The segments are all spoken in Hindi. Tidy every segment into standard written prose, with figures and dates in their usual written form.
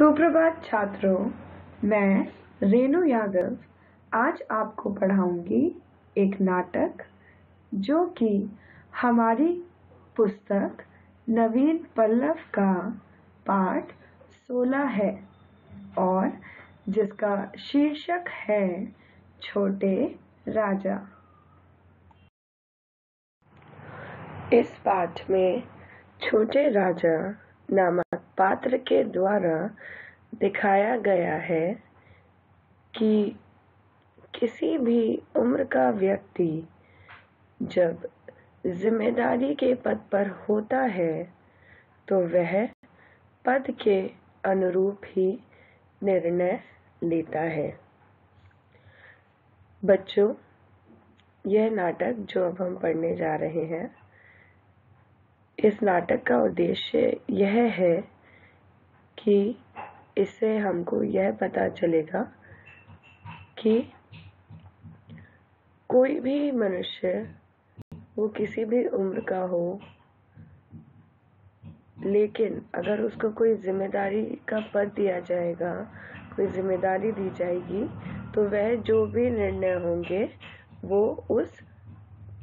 सुप्रभात छात्रों, मैं रेणु यादव आज आपको पढ़ाऊंगी एक नाटक जो कि हमारी पुस्तक नवीन पल्लव का पाठ 16 है और जिसका शीर्षक है छोटे राजा। इस पाठ में छोटे राजा नामक पात्र के द्वारा दिखाया गया है कि किसी भी उम्र का व्यक्ति जब जिम्मेदारी के पद पर होता है तो वह पद के अनुरूप ही निर्णय लेता है। बच्चों, यह नाटक जो अब हम पढ़ने जा रहे हैं, इस नाटक का उद्देश्य यह है कि इससे हमको यह पता चलेगा कि कोई भी मनुष्य, वो किसी भी उम्र का हो, लेकिन अगर उसको कोई जिम्मेदारी का पद दिया जाएगा, कोई जिम्मेदारी दी जाएगी, तो वह जो भी निर्णय होंगे वो उस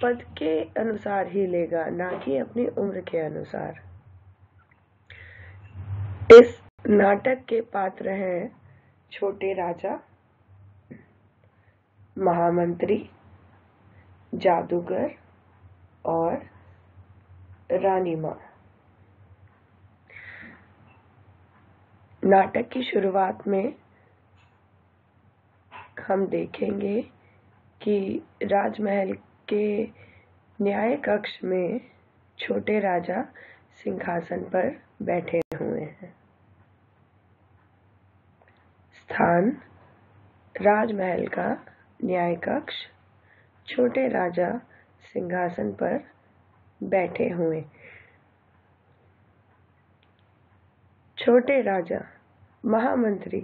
पद के अनुसार ही लेगा, ना कि अपनी उम्र के अनुसार। इस नाटक के पात्र हैं छोटे राजा, महामंत्री, जादूगर और रानी माँ। नाटक की शुरुआत में हम देखेंगे कि राजमहल के न्याय कक्ष में छोटे राजा सिंहासन पर बैठे हुए हैं। स्थान राजमहल का न्याय कक्ष, छोटे राजा सिंहासन पर बैठे हुए। छोटे राजा महामंत्री,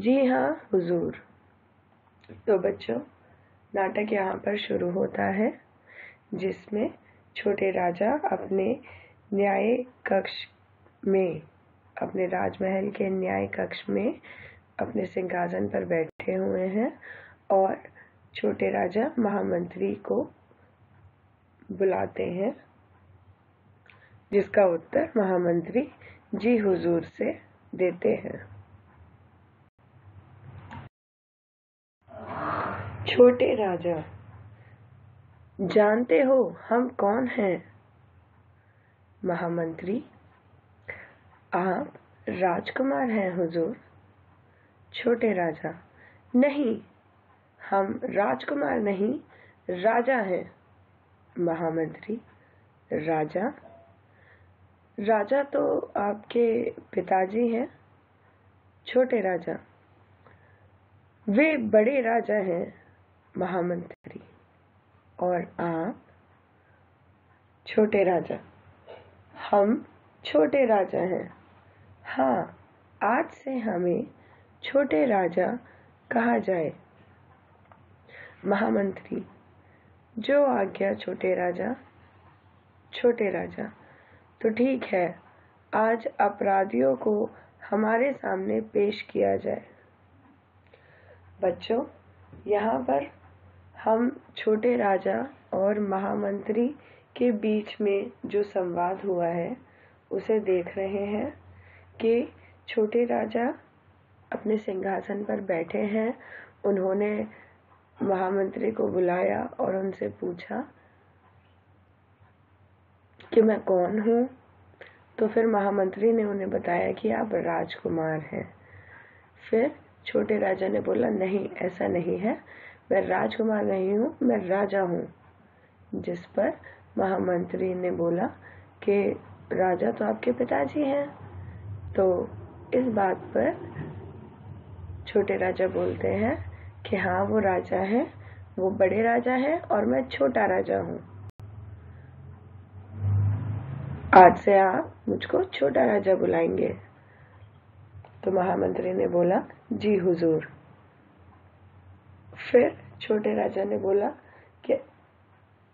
जी हाँ हुजूर। तो बच्चों, नाटक यहाँ पर शुरू होता है जिसमें छोटे राजा अपने न्याय कक्ष में, अपने राजमहल के न्याय कक्ष में अपने सिंहासन पर बैठे हुए हैं और छोटे राजा महामंत्री को बुलाते हैं, जिसका उत्तर महामंत्री जी हुजूर से देते हैं। छोटे राजा, जानते हो हम कौन हैं? महामंत्री, आप राजकुमार हैं हुजूर। छोटे राजा, नहीं, हम राजकुमार नहीं, राजा हैं। महामंत्री, राजा? राजा तो आपके पिताजी हैं। छोटे राजा, वे बड़े राजा हैं। महामंत्री, और आप? छोटे राजा, हम छोटे राजा हैं। हाँ, आज से हमें छोटे राजा कहा जाए। महामंत्री, जो आज्ञा छोटे राजा। छोटे राजा, तो ठीक है, आज अपराधियों को हमारे सामने पेश किया जाए। बच्चों, यहाँ पर हम छोटे राजा और महामंत्री के बीच में जो संवाद हुआ है उसे देख रहे हैं कि छोटे राजा अपने सिंहासन पर बैठे हैं। उन्होंने महामंत्री को बुलाया और उनसे पूछा कि मैं कौन हूँ। तो फिर महामंत्री ने उन्हें बताया कि आप राजकुमार हैं। फिर छोटे राजा ने बोला, नहीं, ऐसा नहीं है, मैं राजकुमार नहीं हूँ, मैं राजा हूँ। जिस पर महामंत्री ने बोला कि राजा तो आपके पिताजी हैं। तो इस बात पर छोटे राजा बोलते हैं कि हाँ, वो राजा हैं, वो बड़े राजा हैं और मैं छोटा राजा हूँ। आज से आप मुझको छोटा राजा बुलाएंगे। तो महामंत्री ने बोला, जी हुजूर। फिर छोटे राजा ने बोला कि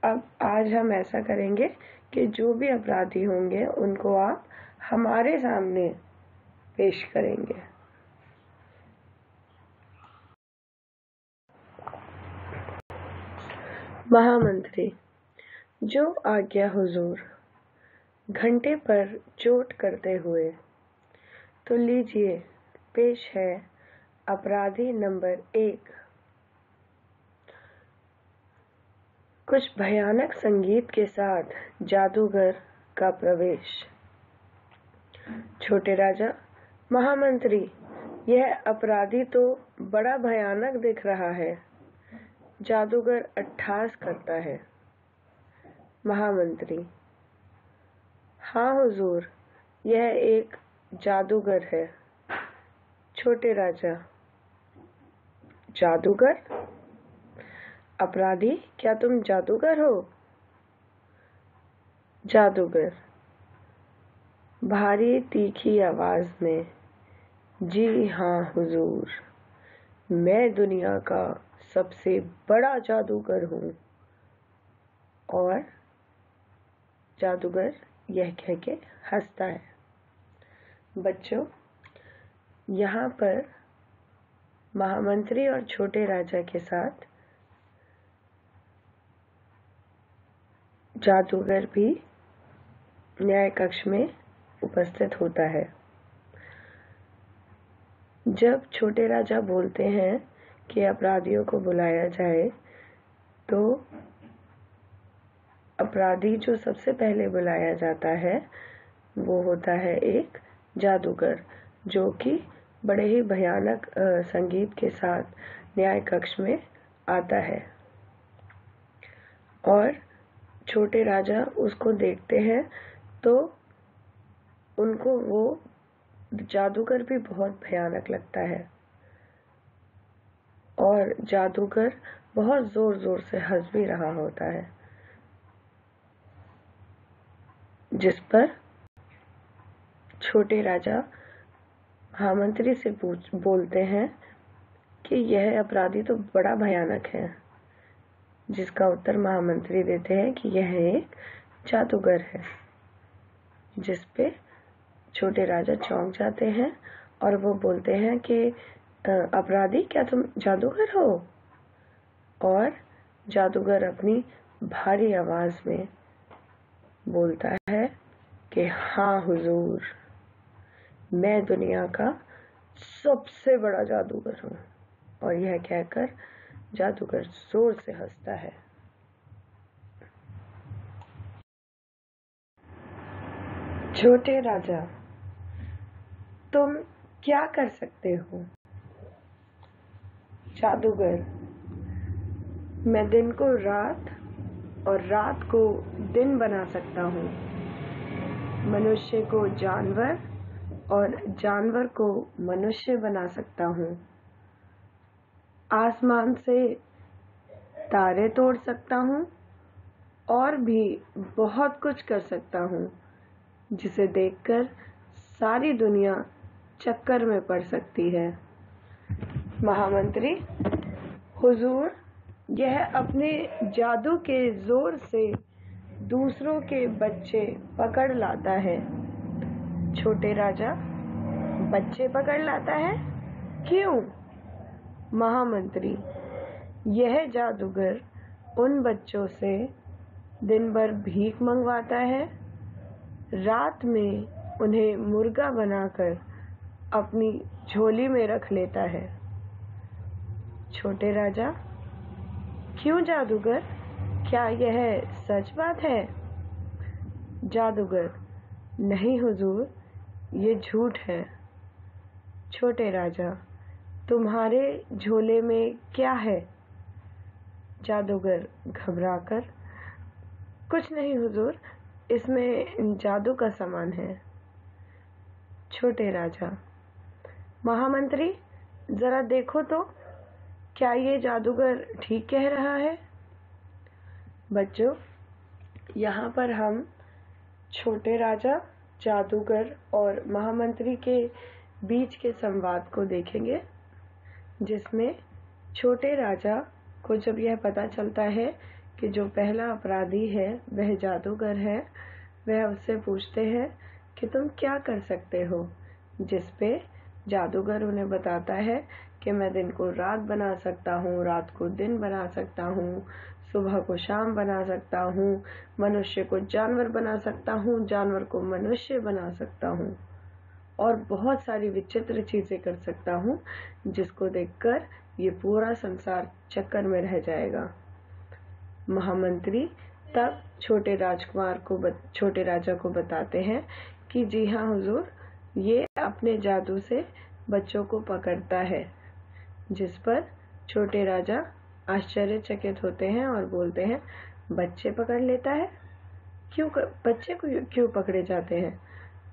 अब आज हम ऐसा करेंगे कि जो भी अपराधी होंगे उनको आप हमारे सामने पेश करेंगे। महामंत्री, जो आज्ञा हुजूर। घंटे पर चोट करते हुए। तो लीजिए, पेश है अपराधी नंबर 1। कुछ भयानक संगीत के साथ जादूगर का प्रवेश। छोटे राजा, महामंत्री, यह अपराधी तो बड़ा भयानक दिख रहा है। जादूगर अट्टहास करता है। महामंत्री, हाँ हुजूर, यह एक जादूगर है। छोटे राजा, जादूगर? अपराधी, क्या तुम जादूगर हो? जादूगर भारी तीखी आवाज में, जी हाँ हुजूर, मैं दुनिया का सबसे बड़ा जादूगर हूँ। और जादूगर यह कह के हंसता है। बच्चों, यहाँ पर महामंत्री और छोटे राजा के साथ जादूगर भी न्याय कक्ष में उपस्थित होता है। जब छोटे राजा बोलते हैं कि अपराधियों को बुलाया जाए, तो अपराधी जो सबसे पहले बुलाया जाता है वो होता है एक जादूगर, जो कि बड़े ही भयानक संगीत के साथ न्याय कक्ष में आता है। और छोटे राजा उसको देखते हैं तो उनको वो जादूगर भी बहुत भयानक लगता है। और जादूगर बहुत जोर जोर से हंस भी रहा होता है, जिस पर छोटे राजा महामंत्री से बोलते हैं कि यह अपराधी तो बड़ा भयानक है। जिसका उत्तर महामंत्री देते हैं कि यह एक जादूगर है। जिस पे छोटे राजा चौंक जाते हैं और वो बोलते हैं कि अपराधी, क्या तुम जादूगर हो? और जादूगर अपनी भारी आवाज में बोलता है कि हाँ हुजूर, मैं दुनिया का सबसे बड़ा जादूगर हूँ। और यह कहकर जादूगर जोर से हंसता है। छोटे राजा, तुम क्या कर सकते हो? जादूगर, मैं दिन को रात और रात को दिन बना सकता हूँ। मनुष्य को जानवर और जानवर को मनुष्य बना सकता हूँ। आसमान से तारे तोड़ सकता हूँ और भी बहुत कुछ कर सकता हूँ, जिसे देखकर सारी दुनिया चक्कर में पड़ सकती है। महामंत्री, हुजूर, यह अपने जादू के जोर से दूसरों के बच्चे पकड़ लाता है। छोटे राजा, बच्चे पकड़ लाता है? क्यों? महामंत्री, यह जादूगर उन बच्चों से दिन भर भीख मंगवाता है, रात में उन्हें मुर्गा बनाकर अपनी झोली में रख लेता है। छोटे राजा, क्यों जादूगर, क्या यह सच बात है? जादूगर, नहीं हुजूर, ये झूठ है। छोटे राजा, तुम्हारे झोले में क्या है? जादूगर घबराकर, कुछ नहीं हुजूर, इसमें जादू का सामान है। छोटे राजा, महामंत्री, जरा देखो तो, क्या ये जादूगर ठीक कह रहा है? बच्चों, यहाँ पर हम छोटे राजा, जादूगर और महामंत्री के बीच के संवाद को देखेंगे, जिसमें छोटे राजा को जब यह पता चलता है कि जो पहला अपराधी है वह जादूगर है, वह उससे पूछते हैं कि तुम क्या कर सकते हो, जिस पे जादूगर उन्हें बताता है कि मैं दिन को रात बना सकता हूँ, रात को दिन बना सकता हूँ, सुबह को शाम बना सकता हूँ, मनुष्य को जानवर बना सकता हूँ, जानवर को मनुष्य बना सकता हूँ और बहुत सारी विचित्र चीजें कर सकता हूँ, जिसको देखकर ये पूरा संसार चक्कर में रह जाएगा। महामंत्री तब छोटे राजा को बताते हैं कि जी हाँ हुजूर, ये अपने जादू से बच्चों को पकड़ता है। जिस पर छोटे राजा आश्चर्यचकित होते हैं और बोलते हैं, बच्चे पकड़ लेता है? बच्चे को क्यों पकड़े जाते हैं?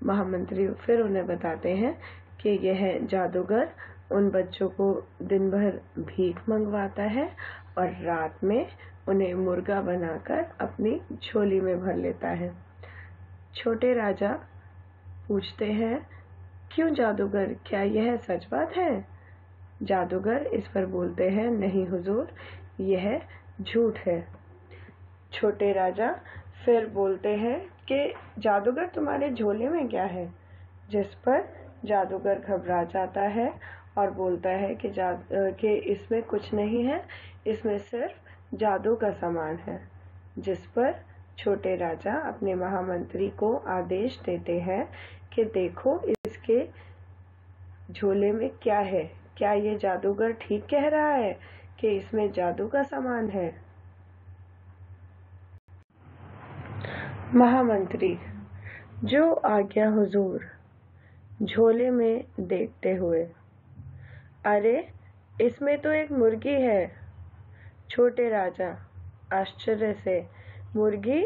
महामंत्री फिर उन्हें बताते हैं कि यह जादूगर उन बच्चों को दिन भर भीख मंगवाता है और रात में उन्हें मुर्गा बनाकर अपनी झोली में भर लेता है। छोटे राजा पूछते हैं, क्यों जादूगर, क्या यह सच बात है? जादूगर इस पर बोलते हैं, नहीं हुजूर, यह झूठ है। छोटे राजा फिर बोलते हैं कि जादूगर, तुम्हारे झोले में क्या है? जिस पर जादूगर घबरा जाता है और बोलता है कि इसमें कुछ नहीं है, इसमें सिर्फ जादू का सामान है। जिस पर छोटे राजा अपने महामंत्री को आदेश देते हैं कि देखो इसके झोले में क्या है, क्या ये जादूगर ठीक कह रहा है कि इसमें जादू का सामान है? महामंत्री, जो आज्ञा हुजूर। झोले में देखते हुए, अरे इसमें तो एक मुर्गी है। छोटे राजा आश्चर्य से, मुर्गी?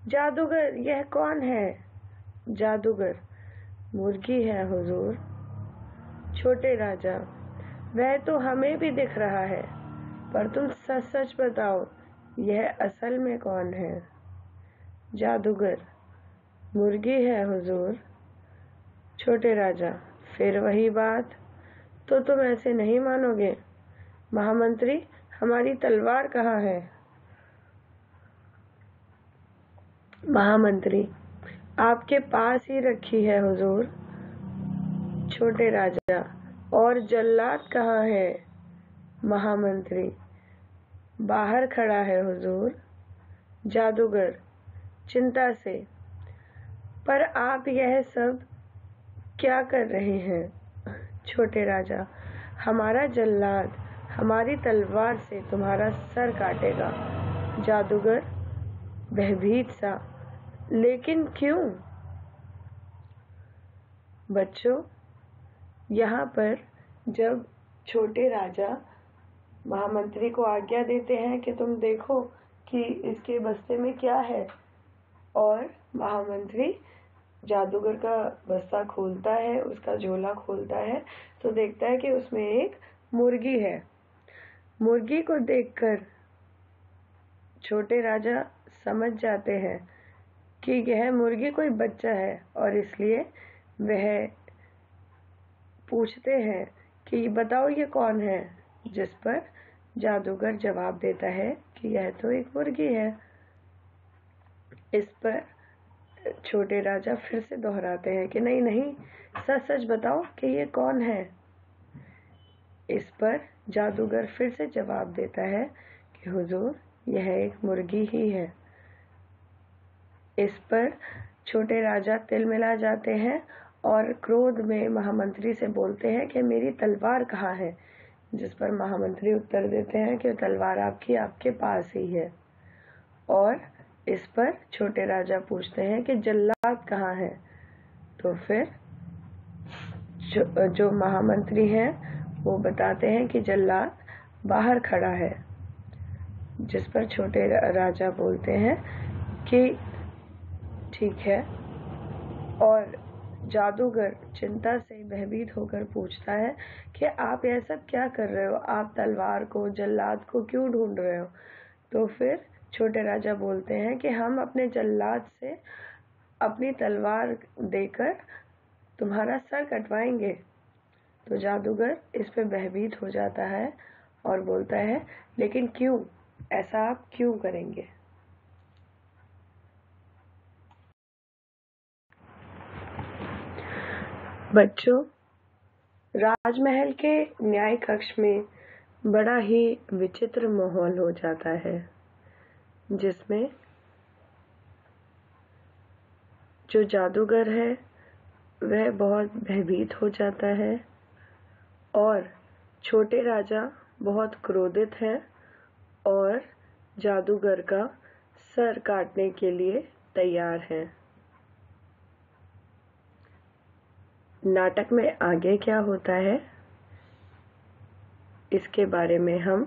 जादूगर, यह कौन है? जादूगर, मुर्गी है हुजूर। छोटे राजा, वह तो हमें भी दिख रहा है, पर तुम सच सच बताओ, यह असल में कौन है? जादूगर, मुर्गी है हुजूर। छोटे राजा, फिर वही बात, तो तुम ऐसे नहीं मानोगे। महामंत्री, हमारी तलवार कहाँ है? महामंत्री, आपके पास ही रखी है हुजूर। छोटे राजा, और जल्लाद कहाँ है? महामंत्री, बाहर खड़ा है हुजूर। जादूगर चिंता से, पर आप यह सब क्या कर रहे हैं? छोटे राजा, हमारा जल्लाद हमारी तलवार से तुम्हारा सर काटेगा। जादूगर भयभीत सा, लेकिन क्यों? बच्चों, यहाँ पर जब छोटे राजा महामंत्री को आज्ञा देते हैं कि तुम देखो कि इसके बस्ते में क्या है, और महामंत्री जादूगर का बस्ता खोलता है, उसका झोला खोलता है, तो देखता है कि उसमें एक मुर्गी है। मुर्गी को देखकर छोटे राजा समझ जाते हैं कि यह मुर्गी कोई बच्चा है, और इसलिए वह पूछते हैं कि बताओ ये कौन है? जिस पर जादूगर जवाब देता है कि यह तो एक मुर्गी है। इस पर छोटे राजा फिर से दोहराते हैं कि नहीं नहीं, सच सच बताओ कि ये कौन है? इस पर जादूगर फिर से जवाब देता है कि हुजूर, यह एक मुर्गी ही है। इस पर छोटे राजा तिलमिला जाते हैं और क्रोध में महामंत्री से बोलते हैं कि मेरी तलवार कहाँ है? जिस पर महामंत्री उत्तर देते हैं कि तलवार आपके पास ही है। और इस पर छोटे राजा पूछते हैं कि जल्लाद कहाँ है? तो फिर जो महामंत्री हैं वो बताते हैं कि जल्लाद बाहर खड़ा है। जिस पर छोटे राजा बोलते हैं कि ठीक है, और जादूगर चिंता से भयभीत होकर पूछता है कि आप यह सब क्या कर रहे हो? आप तलवार को, जल्लाद को क्यों ढूंढ रहे हो? तो फिर छोटे राजा बोलते हैं कि हम अपने जल्लाद से अपनी तलवार देकर तुम्हारा सर कटवाएंगे। तो जादूगर इस पे भयभीत हो जाता है और बोलता है, लेकिन क्यों? ऐसा आप क्यों करेंगे? बच्चों, राजमहल के न्याय कक्ष में बड़ा ही विचित्र माहौल हो जाता है, जिसमें जो जादूगर है वह बहुत भयभीत हो जाता है और छोटे राजा बहुत क्रोधित हैं और जादूगर का सर काटने के लिए तैयार हैं। नाटक में आगे क्या होता है, इसके बारे में हम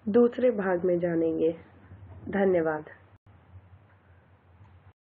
दूसरे भाग में जानेंगे। धन्यवाद।